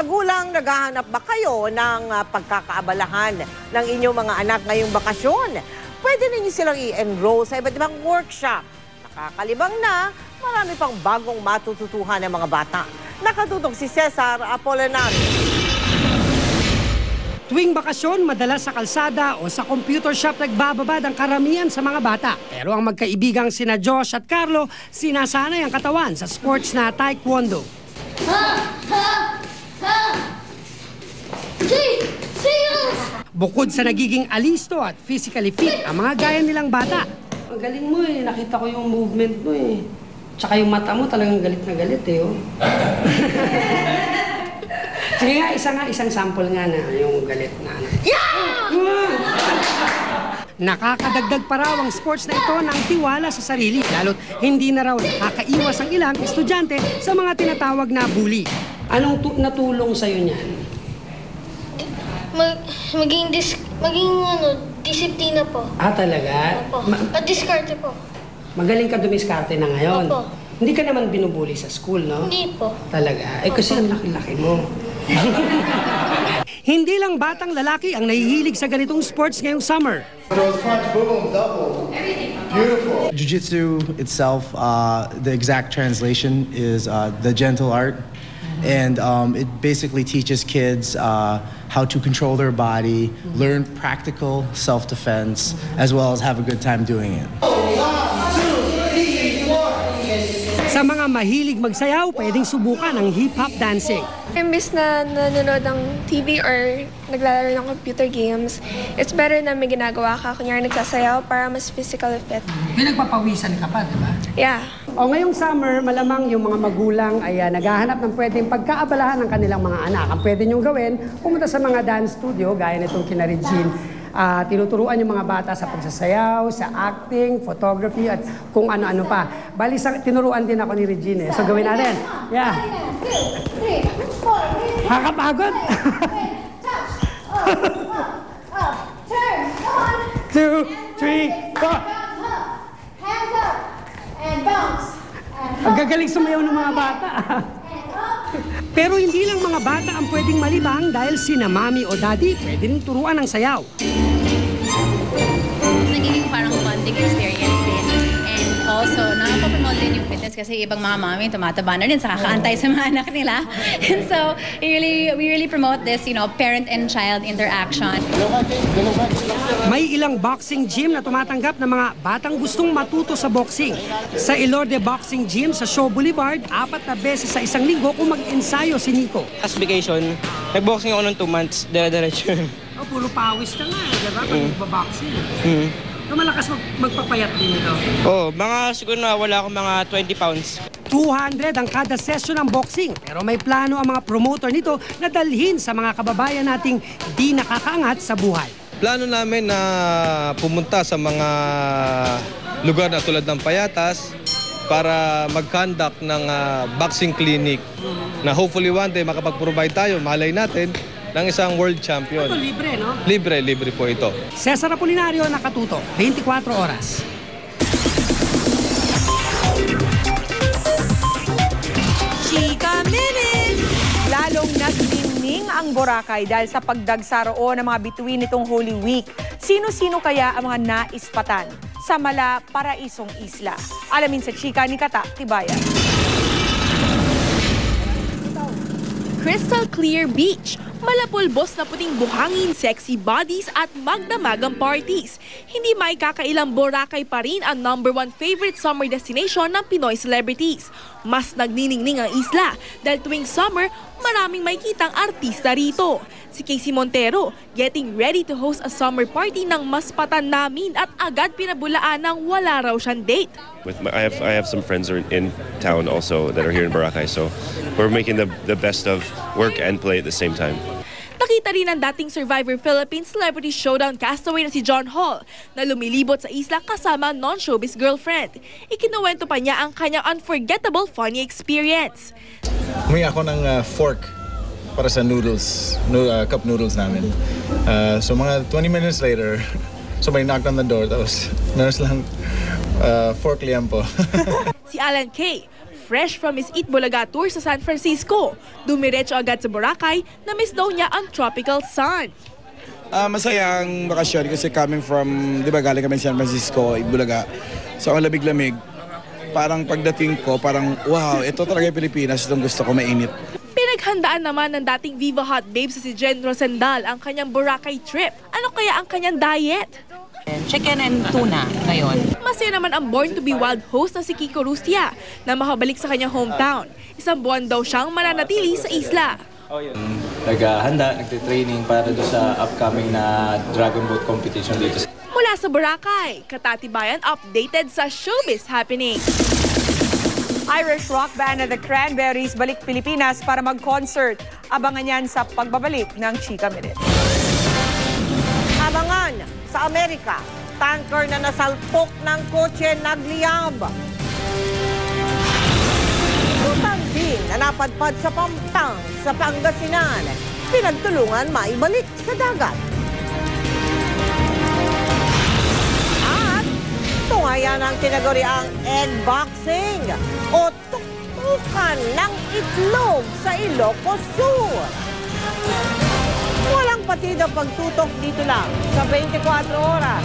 Magulang, naghahanap ba kayo ng pagkakaabalahan ng inyong mga anak ngayong bakasyon? Pwede ninyo silang i-enroll sa iba't ibang workshop. Nakakalibang na, marami pang bagong matututuhan ng mga bata. Nakatutok si Cesar Apolinario. Tuwing bakasyon, madalas sa kalsada o sa computer shop nagbababad ang karamihan sa mga bata. Pero ang magkaibigang sina Josh at Carlo, sinasanay ang katawan sa sports na taekwondo. Bukod sa nagiging alisto at physically fit, ang mga gaya nilang bata. Ang galing mo eh, nakita ko yung movement mo eh. Tsaka yung mata mo talagang galit na galit eh. Oh. Sige nga, isang sample nga na yung galit na ano. Nakakadagdag pa raw ang sports na ito ng tiwala sa sarili, lalo't hindi na raw nakakaiwas ang ilang estudyante sa mga tinatawag na bully. Anong natulong sa'yo niyan? Maging disiplina po. Ah, talaga? Opo. At diskarte po. Magaling ka dumiskarte na ngayon? Opo. Hindi ka naman binubuli sa school, no? Hindi po. Talaga? Eh, kasi ang laki-laki mo. Hindi lang batang lalaki ang nahihilig sa ganitong sports ngayong summer. Jiu-jitsu itself, the exact translation is the gentle art. And it basically teaches kids how to control their body, learn practical self-defense, as well as have a good time doing it. Sa mga mahilig magsayaw, pwedeng subukan ang hip-hop dancing. Imbis na nanonood ng TV or naglalaro ng computer games, it's better na may ginagawa ka. Kunyari nagsasayaw para mas physically fit. Pinagpapawisan ka pa, di ba? Yeah. O ngayong summer, malamang yung mga magulang ay naghahanap ng pwedeng pagkaabalahan ng kanilang mga anak. Ang pwede niyong gawin, pumunta sa mga dance studio, gaya nitong kina Regine. Tinuturuan yung mga bata sa pagsasayaw, sa acting, photography, at kung ano-ano pa. Bali, tinuruan din ako ni Regine. So gawin natin. Yeah. Nakakapagod. 2, 3, 4. Hands up and bounce. Ang gagaling sumayaw ng mga bata. Pero hindi lang mga bata ang pwedeng malibang dahil sina mami o daddy pwede rin turuan ng sayaw. Nagiging parang bonding experience din. And also, nakaka-promote din yung fitness kasi ibang mga mami tumataba na rin sa kakaantay sa mga anak nila. And so, we really promote this, parent and child interaction. May ilang boxing gym na tumatanggap ng mga batang gustong matuto sa boxing. Sa Ilorde Boxing Gym sa Shaw Boulevard, 4 na beses sa isang linggo kung mag-ensayo si Nico. Last vacation, nag-boxing ako ng 2 months, dire-diretso. Oh, puro pawis ka nga, diba? Pag magbaboxing. So malakas magpapayat din ito. Mga siguro na wala akong mga 20 pounds. 200 ang kada session ng boxing. Pero may plano ang mga promoter nito na dalhin sa mga kababayan nating di nakakaangat sa buhay. Plano namin na pumunta sa mga lugar na tulad ng Payatas para mag-conduct ng boxing clinic na hopefully one day makapag-provide tayo, malay natin, ng isang world champion. Ito libre, no? Libre po ito. Cesar Apolinario, Nakatutok, 24 oras. Chika Minute! Lalong nagdingning ang Boracay dahil sa pagdagsaro ng mga bituin nitong Holy Week. Sino-sino kaya ang mga naispatan sa Mala Paraisong Isla? Alamin sa Chika ni Kata Tibayan. Crystal clear beach, malapulbos na puting buhangin, sexy bodies at magdamagang parties. Hindi may kakailang Boracay pa rin ang #1 favorite summer destination ng Pinoy celebrities. Mas nagniningning ang isla dahil tuwing summer, maraming may kitang artista rito. Si Casey Montero, getting ready to host a summer party ng Maspatan namin at agad pinabulaan ng wala raw siyang date. I have some friends in town also that are here in Boracay, so we're making the best of work and play at the same time. Nakita rin ang dating Survivor Philippines Celebrity Showdown castaway na si John Hall na lumilibot sa isla kasama non-showbiz girlfriend. Ikinuwento pa niya ang kanyang unforgettable funny experience. Humingi ako ng fork para sa noodles, cup noodles namin. So mga 20 minutes later, somebody knocked on the door. Tapos nurse lang, fork liyan po. Si Alan Kay, fresh from his Eat Bulaga tour sa San Francisco, dumiretso agad sa Boracay na miss daw niya ang tropical sun. Masaya ang bakasyon kasi coming from, di ba galing kami sa San Francisco, Eat Bulaga. So ang lamig-lamig, parang pagdating ko, parang wow, ito talaga yung Pilipinas, itong gusto ko mainit. Pinaghandaan naman ng dating Viva Hot Babe sa si Jen Rosendal ang kanyang Boracay trip. Ano kaya ang kanyang diet? Chicken and tuna ngayon. Masaya naman ang Born to be Wild host na si Kiko Rustia na makabalik sa kanyang hometown. Isang buwan daw siyang mananatili sa isla. Naghahanda, nagtitraining para doon sa upcoming na Dragon Boat competition dito. Mula sa Boracay, Katatibayan updated sa showbiz happening. Irish rock band na The Cranberries balik Pilipinas para mag-concert. Abangan yan sa pagbabalik ng Chika Minute. Abangan sa Amerika, tanker na nasalpok ng kotse nagliyab. Lutang din na napadpad sa Pampang sa Pangasinan, pinagtulungan maibalik sa dagat. At tungayan ang tinaguriang egg boxing o tuktukan ng itlog sa Ilocos Sur. Walang patid ang pagtutok dito lang sa 24 oras.